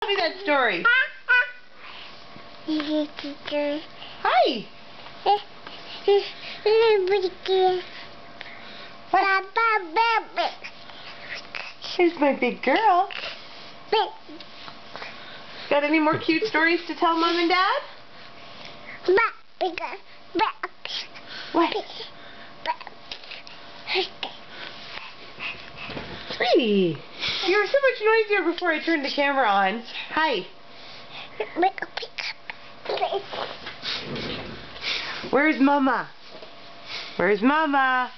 Tell me that story. Hi. What? She's my big girl. Got any more cute stories to tell Mom and Dad? What? Sweetie, you were so much noisier before I turned the camera on. Hi. Where's Mama? Where's Mama?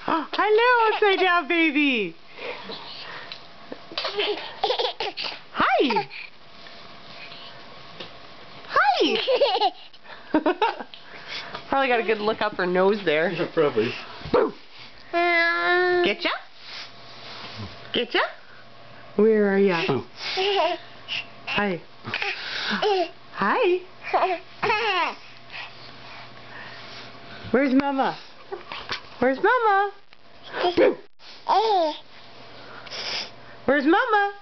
Oh, hello, upside down baby. Hi. Hi. Probably got a good look up her nose there. Yeah, probably. Boo. Getcha? Getcha? Where are ya? Oh. Hi. Hi. Where's Mama? Where's Mama? Where's Mama?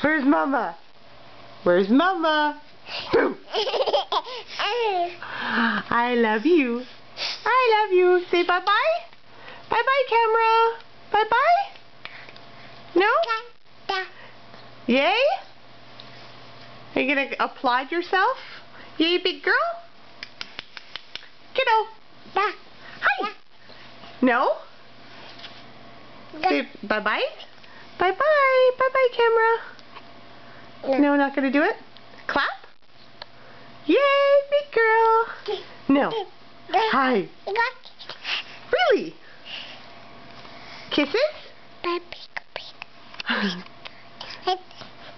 Where's Mama? Where's Mama? I love you. I love you. Say bye-bye. Bye-bye, camera. Bye-bye. No? Yay? Are you going to applaud yourself? Yay, big girl? Kiddo. Hi. No? Say bye-bye. Bye-bye. Bye-bye, camera. No, not going to do it? Clap? Yay, big girl. No. Hi. Really? Kisses?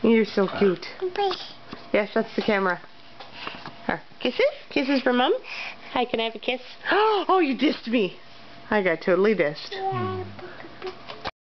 You're so cute. Yes, that's the camera. Here. Kisses? Kisses for Mom? Hi, can I have a kiss? Oh, you dissed me. I got totally dissed.